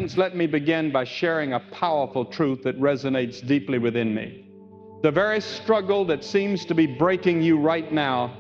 Friends, let me begin by sharing a powerful truth that resonates deeply within me. The very struggle that seems to be breaking you right now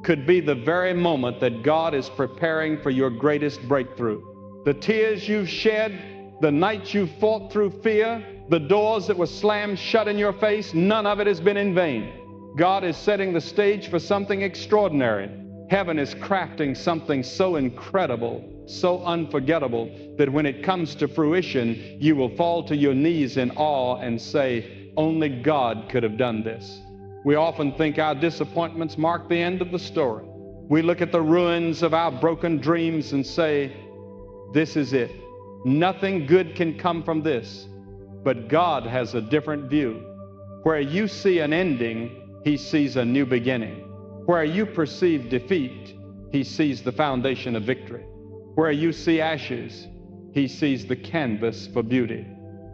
could be the very moment that God is preparing for your greatest breakthrough. The tears you've shed, the nights you fought through fear, the doors that were slammed shut in your face, none of it has been in vain. God is setting the stage for something extraordinary. Heaven is crafting something so incredible, so unforgettable, that when it comes to fruition, you will fall to your knees in awe and say, only God could have done this. We often think our disappointments mark the end of the story. We look at the ruins of our broken dreams and say, this is it. Nothing good can come from this. But God has a different view. Where you see an ending, He sees a new beginning. Where you perceive defeat, He sees the foundation of victory. Where you see ashes, He sees the canvas for beauty.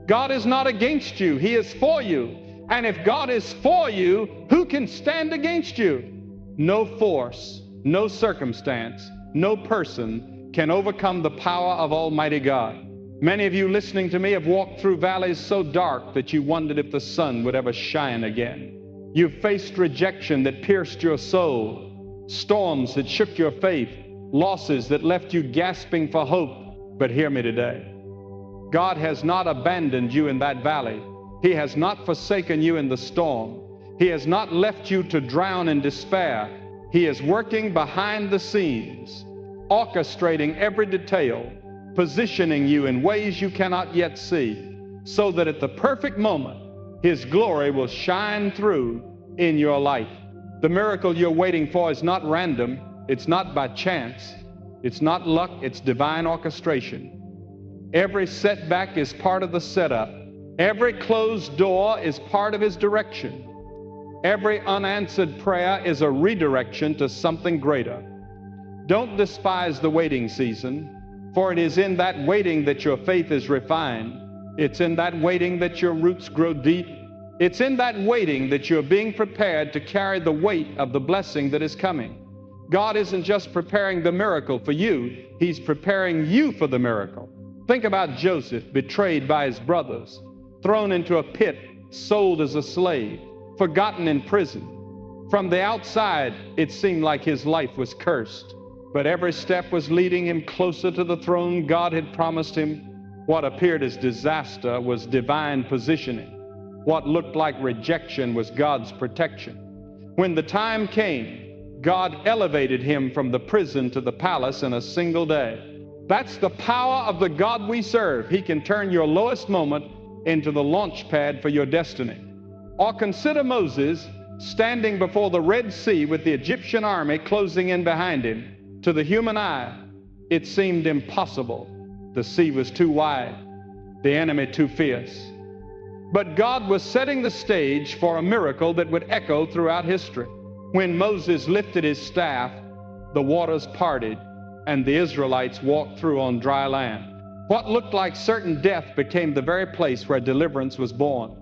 God is not against you, He is for you. And if God is for you, who can stand against you? No force, no circumstance, no person can overcome the power of Almighty God. Many of you listening to me have walked through valleys so dark that you wondered if the sun would ever shine again. You've faced rejection that pierced your soul, storms that shook your faith, losses that left you gasping for hope. But hear me today. God has not abandoned you in that valley. He has not forsaken you in the storm. He has not left you to drown in despair. He is working behind the scenes, orchestrating every detail, positioning you in ways you cannot yet see, so that at the perfect moment, His glory will shine through in your life. The miracle you're waiting for is not random. It's not by chance. It's not luck. It's divine orchestration. Every setback is part of the setup. Every closed door is part of His direction. Every unanswered prayer is a redirection to something greater. Don't despise the waiting season, for it is in that waiting that your faith is refined. It's in that waiting that your roots grow deep. It's in that waiting that you're being prepared to carry the weight of the blessing that is coming. God isn't just preparing the miracle for you, He's preparing you for the miracle. Think about Joseph, betrayed by his brothers, thrown into a pit, sold as a slave, forgotten in prison. From the outside, it seemed like his life was cursed, but every step was leading him closer to the throne God had promised him. What appeared as disaster was divine positioning. What looked like rejection was God's protection. When the time came, God elevated him from the prison to the palace in a single day. That's the power of the God we serve. He can turn your lowest moment into the launch pad for your destiny. Or consider Moses standing before the Red Sea with the Egyptian army closing in behind him. To the human eye, it seemed impossible. The sea was too wide, the enemy too fierce. But God was setting the stage for a miracle that would echo throughout history. When Moses lifted his staff, the waters parted, and the Israelites walked through on dry land. What looked like certain death became the very place where deliverance was born.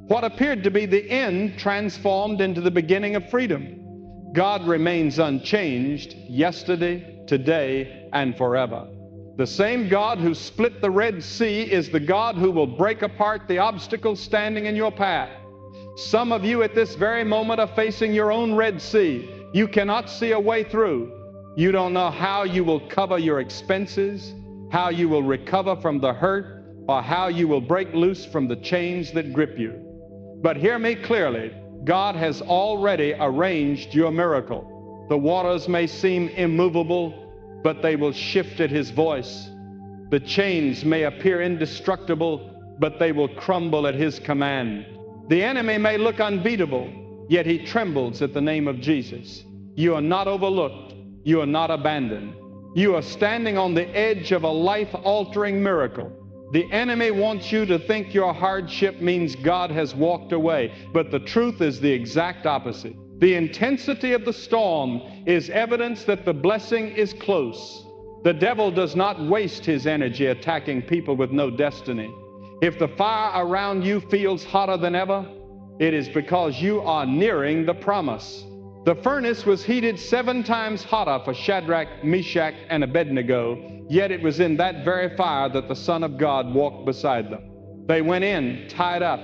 What appeared to be the end transformed into the beginning of freedom. God remains unchanged yesterday, today, and forever. The same God who split the Red Sea is the God who will break apart the obstacles standing in your path. Some of you at this very moment are facing your own Red Sea. You cannot see a way through. You don't know how you will cover your expenses, how you will recover from the hurt, or how you will break loose from the chains that grip you. But hear me clearly, God has already arranged your miracle. The waters may seem immovable, but they will shift at His voice. The chains may appear indestructible, but they will crumble at His command. The enemy may look unbeatable, yet he trembles at the name of Jesus. You are not overlooked. You are not abandoned. You are standing on the edge of a life-altering miracle. The enemy wants you to think your hardship means God has walked away, but the truth is the exact opposite. The intensity of the storm is evidence that the blessing is close. The devil does not waste his energy attacking people with no destiny. If the fire around you feels hotter than ever, it is because you are nearing the promise. The furnace was heated 7 times hotter for Shadrach, Meshach, and Abednego, yet it was in that very fire that the Son of God walked beside them. They went in tied up,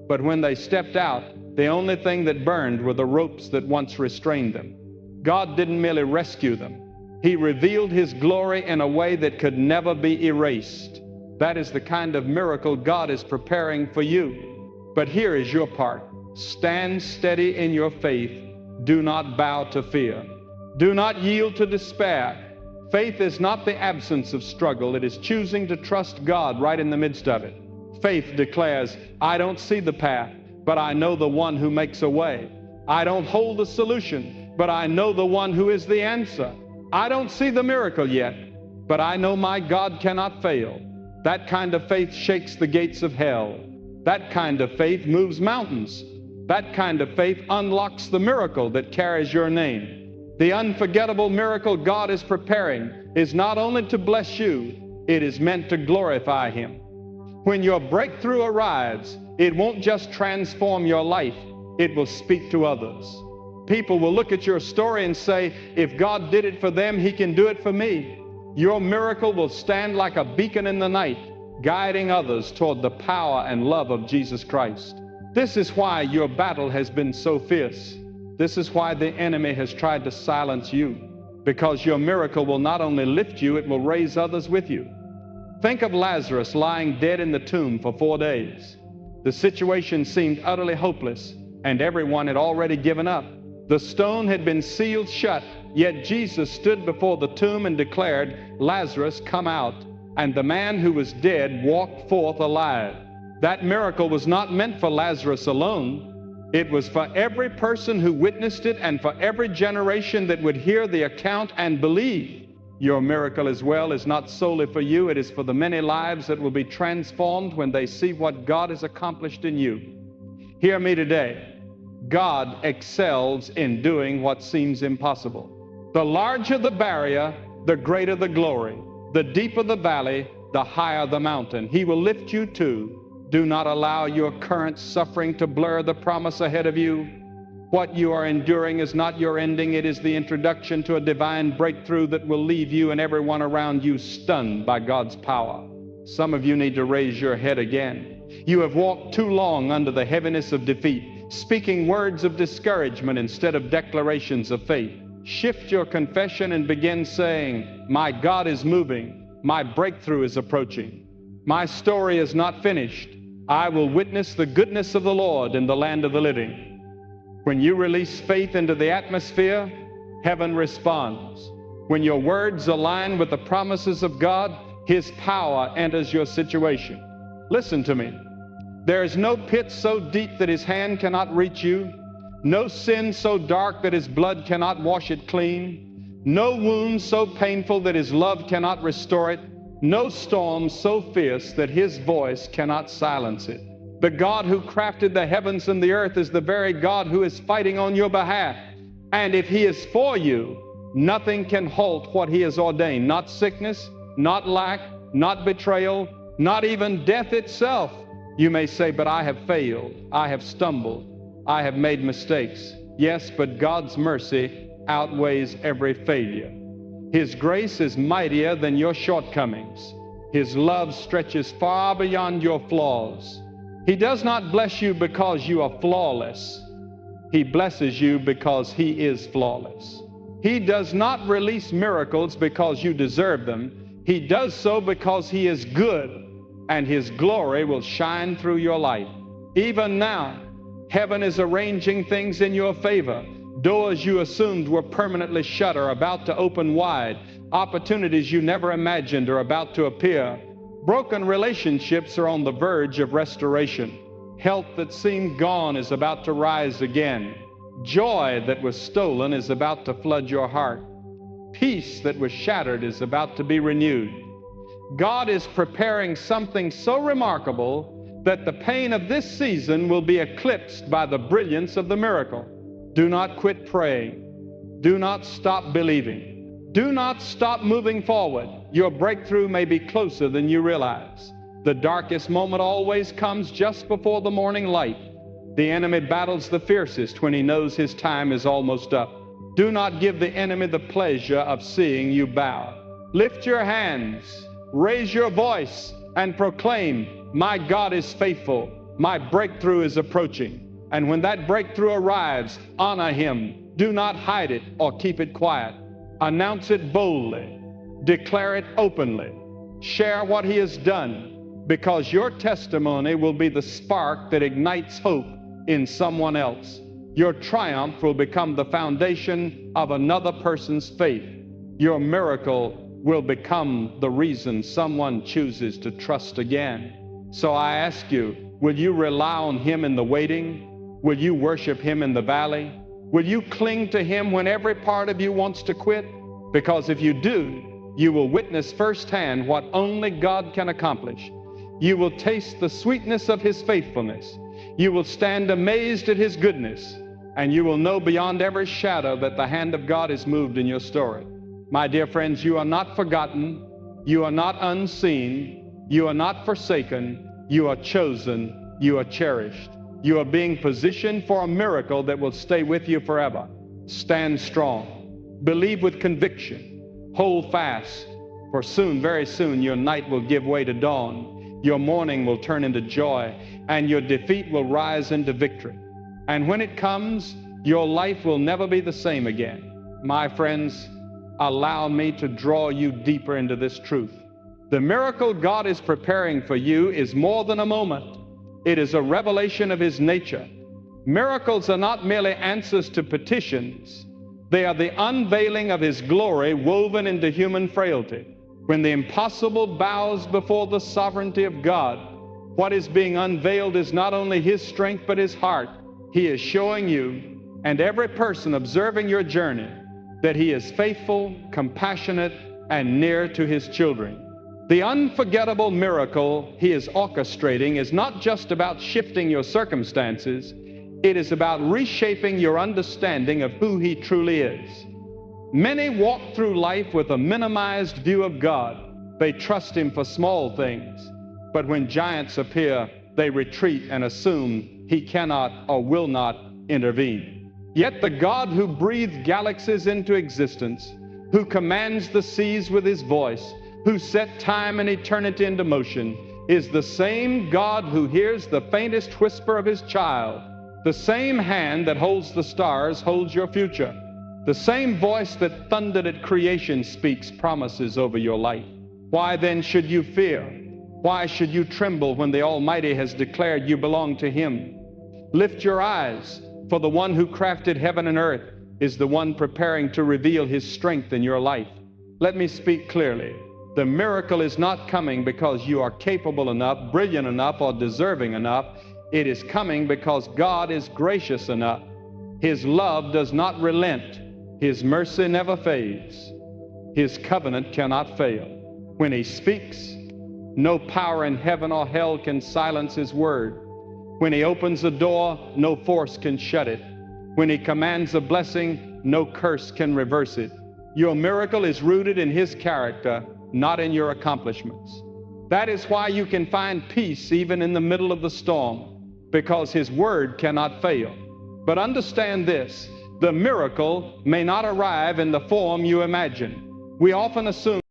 but when they stepped out, the only thing that burned were the ropes that once restrained them. God didn't merely rescue them. He revealed His glory in a way that could never be erased. That is the kind of miracle God is preparing for you. But here is your part. Stand steady in your faith. Do not bow to fear. Do not yield to despair. Faith is not the absence of struggle. It is choosing to trust God right in the midst of it. Faith declares, I don't see the path, but I know the one who makes a way. I don't hold the solution, but I know the one who is the answer. I don't see the miracle yet, but I know my God cannot fail. That kind of faith shakes the gates of hell. That kind of faith moves mountains. That kind of faith unlocks the miracle that carries your name. The unforgettable miracle God is preparing is not only to bless you, it is meant to glorify Him. When your breakthrough arrives, it won't just transform your life, it will speak to others. People will look at your story and say, if God did it for them, He can do it for me. Your miracle will stand like a beacon in the night, guiding others toward the power and love of Jesus Christ. This is why your battle has been so fierce. This is why the enemy has tried to silence you, because your miracle will not only lift you, it will raise others with you. Think of Lazarus lying dead in the tomb for 4 days. The situation seemed utterly hopeless, and everyone had already given up. The stone had been sealed shut, yet Jesus stood before the tomb and declared, Lazarus, come out. And the man who was dead walked forth alive. That miracle was not meant for Lazarus alone. It was for every person who witnessed it and for every generation that would hear the account and believe. Your miracle as well is not solely for you. It is for the many lives that will be transformed when they see what God has accomplished in you. Hear me today. God excels in doing what seems impossible. The larger the barrier, the greater the glory. The deeper the valley, the higher the mountain. He will lift you too. Do not allow your current suffering to blur the promise ahead of you. What you are enduring is not your ending. It is the introduction to a divine breakthrough that will leave you and everyone around you stunned by God's power. Some of you need to raise your head again. You have walked too long under the heaviness of defeat, speaking words of discouragement instead of declarations of faith. Shift your confession and begin saying, my God is moving. My breakthrough is approaching. My story is not finished. I will witness the goodness of the Lord in the land of the living. When you release faith into the atmosphere, heaven responds. When your words align with the promises of God, His power enters your situation. Listen to me. There is no pit so deep that His hand cannot reach you, no sin so dark that His blood cannot wash it clean, no wound so painful that His love cannot restore it, no storm so fierce that His voice cannot silence it. The God who crafted the heavens and the earth is the very God who is fighting on your behalf. And if He is for you, nothing can halt what He has ordained. Not sickness, not lack, not betrayal, not even death itself. You may say, but I have failed, I have stumbled, I have made mistakes. Yes, but God's mercy outweighs every failure. His grace is mightier than your shortcomings. His love stretches far beyond your flaws. He does not bless you because you are flawless. He blesses you because He is flawless. He does not release miracles because you deserve them. He does so because He is good, and His glory will shine through your life. Even now, heaven is arranging things in your favor. Doors you assumed were permanently shut are about to open wide. Opportunities you never imagined are about to appear. Broken relationships are on the verge of restoration. Health that seemed gone is about to rise again. Joy that was stolen is about to flood your heart. Peace that was shattered is about to be renewed. God is preparing something so remarkable that the pain of this season will be eclipsed by the brilliance of the miracle. Do not quit praying. Do not stop believing. Do not stop moving forward. Your breakthrough may be closer than you realize. The darkest moment always comes just before the morning light. The enemy battles the fiercest when he knows his time is almost up. Do not give the enemy the pleasure of seeing you bow. Lift your hands, raise your voice, and proclaim, my God is faithful. My breakthrough is approaching. And when that breakthrough arrives, honor Him. Do not hide it or keep it quiet. Announce it boldly. Declare it openly. Share what He has done, because your testimony will be the spark that ignites hope in someone else. Your triumph will become the foundation of another person's faith. Your miracle will become the reason someone chooses to trust again. So I ask you, will you rely on Him in the waiting? Will you worship Him in the valley? Will you cling to Him when every part of you wants to quit? Because if you do, you will witness firsthand what only God can accomplish. You will taste the sweetness of His faithfulness. You will stand amazed at His goodness, and you will know beyond every shadow that the hand of God is moved in your story. My dear friends, you are not forgotten. You are not unseen. You are not forsaken. You are chosen. You are cherished. You are being positioned for a miracle that will stay with you forever. Stand strong. Believe with conviction. Hold fast, for soon, very soon, your night will give way to dawn. Your mourning will turn into joy, and your defeat will rise into victory. And when it comes, your life will never be the same again. My friends, allow me to draw you deeper into this truth. The miracle God is preparing for you is more than a moment. It is a revelation of His nature. Miracles are not merely answers to petitions. They are the unveiling of His glory woven into human frailty. When the impossible bows before the sovereignty of God, what is being unveiled is not only His strength but His heart. He is showing you and every person observing your journey that He is faithful, compassionate, and near to His children. The unforgettable miracle He is orchestrating is not just about shifting your circumstances. It is about reshaping your understanding of who He truly is. Many walk through life with a minimized view of God. They trust Him for small things. But when giants appear, they retreat and assume He cannot or will not intervene. Yet the God who breathed galaxies into existence, who commands the seas with His voice, who set time and eternity into motion, is the same God who hears the faintest whisper of His child. The same hand that holds the stars holds your future. The same voice that thundered at creation speaks promises over your life. Why then should you fear? Why should you tremble when the Almighty has declared you belong to Him? Lift your eyes, for the one who crafted heaven and earth is the one preparing to reveal His strength in your life. Let me speak clearly. The miracle is not coming because you are capable enough, brilliant enough, or deserving enough. It is coming because God is gracious enough. His love does not relent. His mercy never fades. His covenant cannot fail. When He speaks, no power in heaven or hell can silence His word. When He opens a door, no force can shut it. When He commands a blessing, no curse can reverse it. Your miracle is rooted in His character, not in your accomplishments. That is why you can find peace even in the middle of the storm, because His word cannot fail. But understand this, the miracle may not arrive in the form you imagine. We often assume